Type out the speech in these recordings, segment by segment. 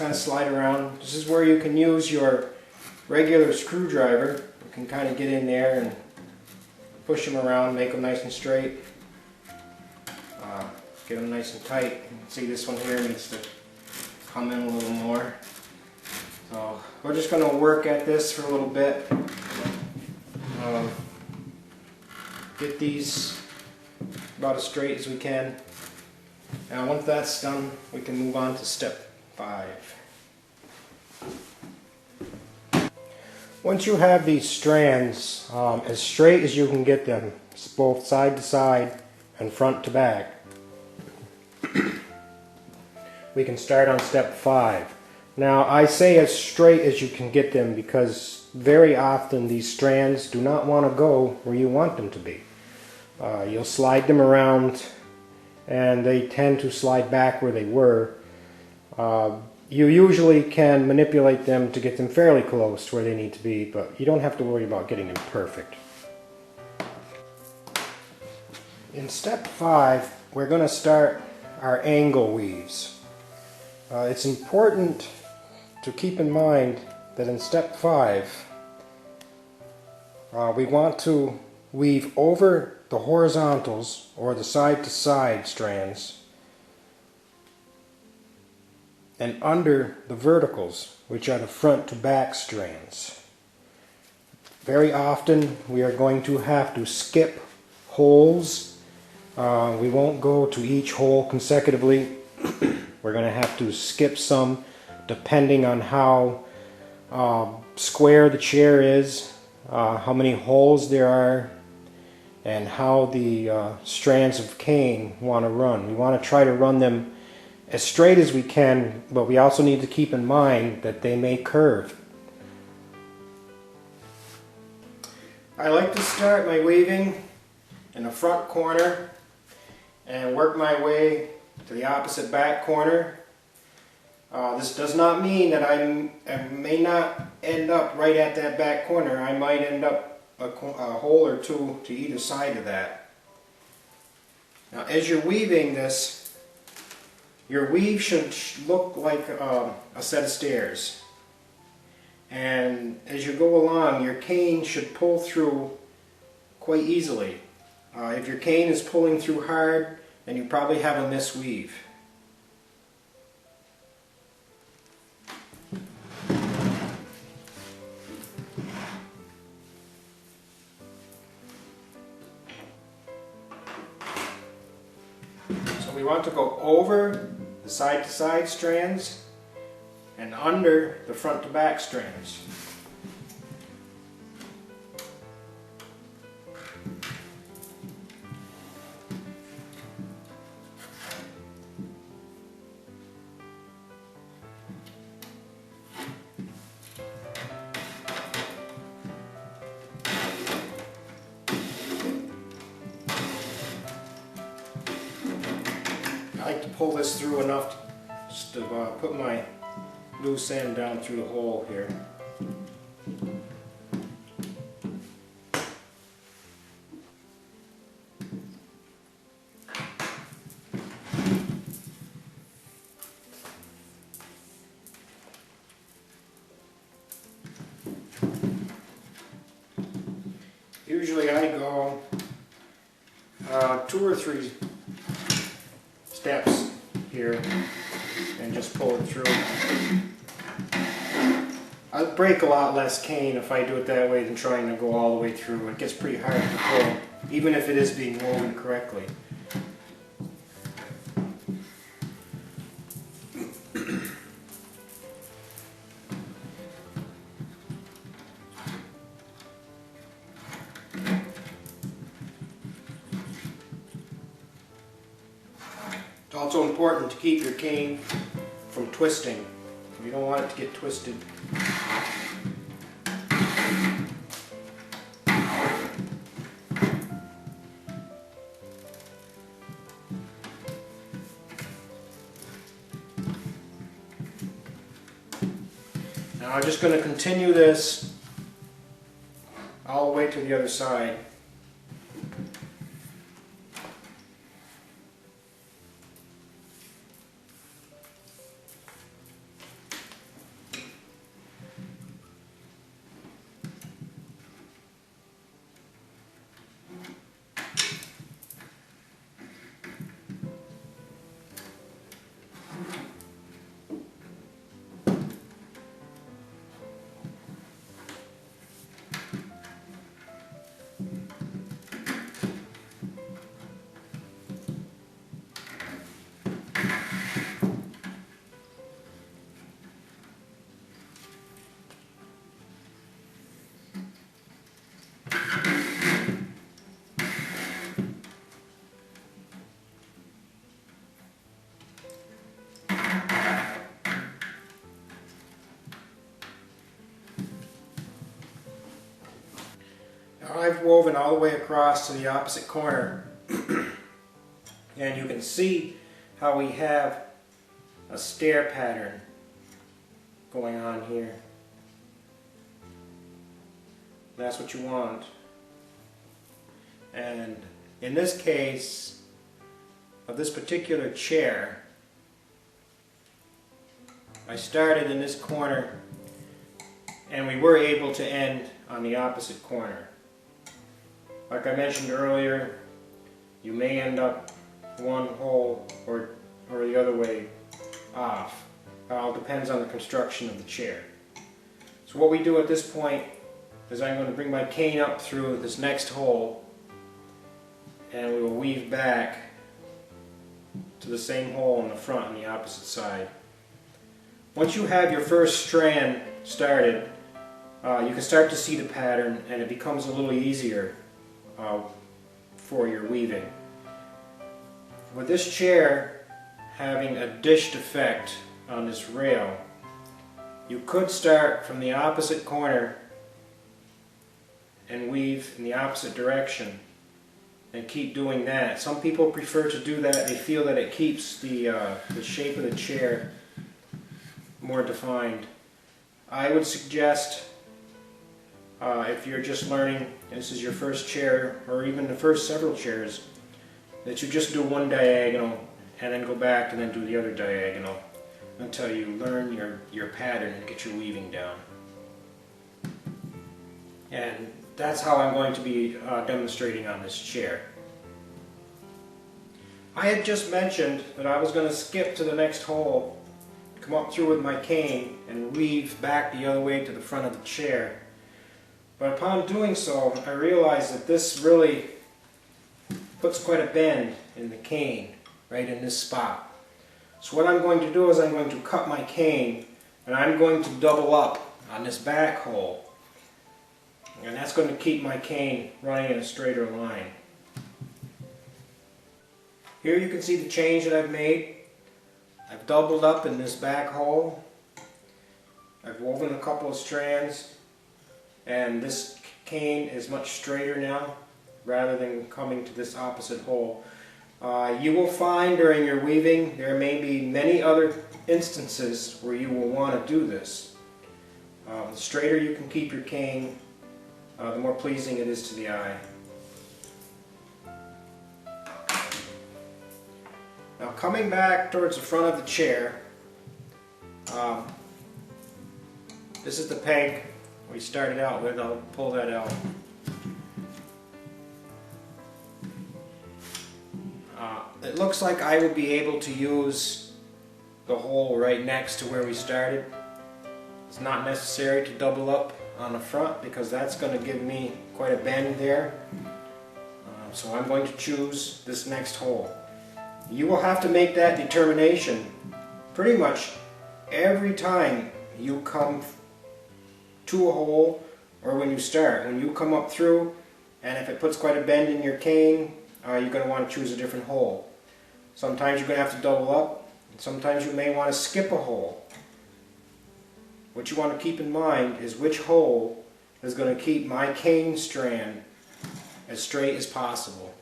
kind of slide around. This is where you can use your regular screwdriver. You can kind of get in there and push them around, make them nice and straight. Get them nice and tight. You can see this one here needs to come in a little more. So we're just going to work at this for a little bit. Get these about as straight as we can. Now once that's done, we can move on to step 5. Once you have these strands as straight as you can get them, both side to side and front to back, we can start on step 5. Now I say as straight as you can get them because very often these strands do not want to go where you want them to be. You'll slide them around and they tend to slide back where they were. You usually can manipulate them to get them fairly close to where they need to be, but you don't have to worry about getting them perfect. In step 5, we're going to start our angle weaves. It's important to keep in mind that in step 5, we want to weave over the horizontals or the side-to-side strands and under the verticals, which are the front-to-back strands. Very often we are going to have to skip holes. We won't go to each hole consecutively. We're going to have to skip some depending on how square the chair is, how many holes there are, and how the strands of cane want to run. We want to try to run them as straight as we can, but we also need to keep in mind that they may curve. I like to start my weaving in the front corner and work my way to the opposite back corner. This does not mean that I may not end up right at that back corner. I might end up a hole or two to either side of that. Now as you're weaving this, your weave should look like a set of stairs. And as you go along, your cane should pull through quite easily. If your cane is pulling through hard, then you probably have a misweave. So we want to go over the side-to-side strands and under the front-to-back strands. I like to pull this through enough just to put my loose end down through the hole here. Usually I go 2 or 3 steps here and just pull it through. I'll break a lot less cane if I do it that way than trying to go all the way through. It gets pretty hard to pull, even if it is being woven correctly. It's also important to keep your cane from twisting. You don't want it to get twisted. Now I'm just going to continue this all the way to the other side. I've woven all the way across to the opposite corner, and you can see how we have a stair pattern going on here. That's what you want. And in this case of this particular chair, I started in this corner and we were able to end on the opposite corner. Like I mentioned earlier, you may end up one hole or the other way off. It all depends on the construction of the chair. So what we do at this point is I'm going to bring my cane up through this next hole and we will weave back to the same hole in the front on the opposite side. Once you have your first strand started, you can start to see the pattern and it becomes a little easier for your weaving. With this chair having a dished effect on this rail, you could start from the opposite corner and weave in the opposite direction and keep doing that. Some people prefer to do that. They feel that it keeps the shape of the chair more defined. I would suggest if you're just learning, this is your first chair or even the first several chairs, that you just do one diagonal and then go back and then do the other diagonal until you learn your pattern and get your weaving down. And that's how I'm going to be demonstrating on this chair. I had just mentioned that I was going to skip to the next hole, come up through with my cane and weave back the other way to the front of the chair. But upon doing so, I realized that this really puts quite a bend in the cane, right in this spot. So what I'm going to do is I'm going to cut my cane and I'm going to double up on this back hole. And that's going to keep my cane running in a straighter line. Here you can see the change that I've made. I've doubled up in this back hole. I've woven a couple of strands and this cane is much straighter now rather than coming to this opposite hole. You will find during your weaving there may be many other instances where you will want to do this. The straighter you can keep your cane, the more pleasing it is to the eye. Now coming back towards the front of the chair, this is the peg we started out with. I'll pull that out. It looks like I would be able to use the hole right next to where we started. It's not necessary to double up on the front because that's going to give me quite a bend there. So I'm going to choose this next hole. You will have to make that determination pretty much every time you come to a hole or when you start. When you come up through and if it puts quite a bend in your cane, you're going to want to choose a different hole. Sometimes you're going to have to double up, and sometimes you may want to skip a hole. What you want to keep in mind is which hole is going to keep my cane strand as straight as possible.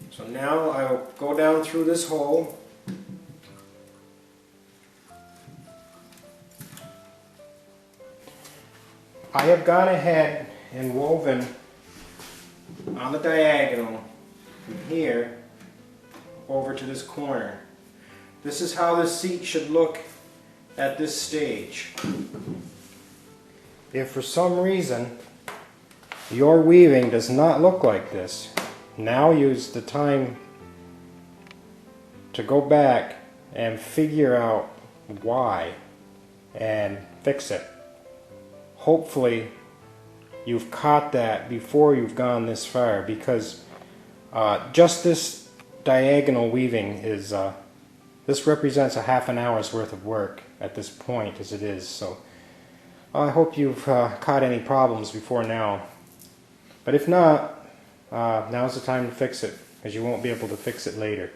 So now I'll go down through this hole. I have gone ahead and woven on the diagonal from here over to this corner. This is how this seat should look at this stage. If for some reason your weaving does not look like this, now use the time to go back and figure out why and fix it. Hopefully you've caught that before you've gone this far, because just this diagonal weaving is this represents a half an hour's worth of work at this point as it is. So I hope you've caught any problems before now, but if not, now's the time to fix it, because you won't be able to fix it later.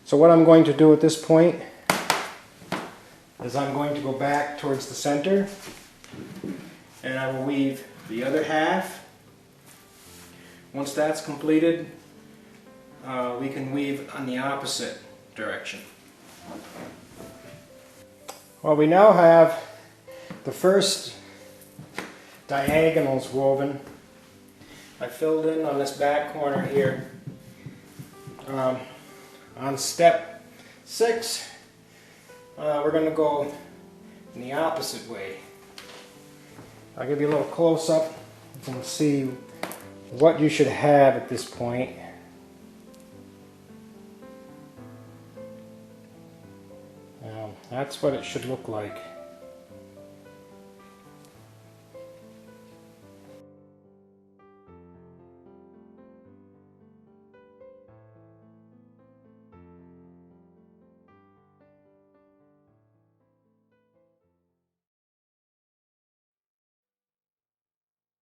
So what I'm going to do at this point, is I'm going to go back towards the center and I will weave the other half. Once that's completed, we can weave on the opposite direction. Well, we now have the first diagonals woven. I filled in on this back corner here. On step 6, we're going to go in the opposite way. I'll give you a little close-up. You can see what you should have at this point. That's what it should look like.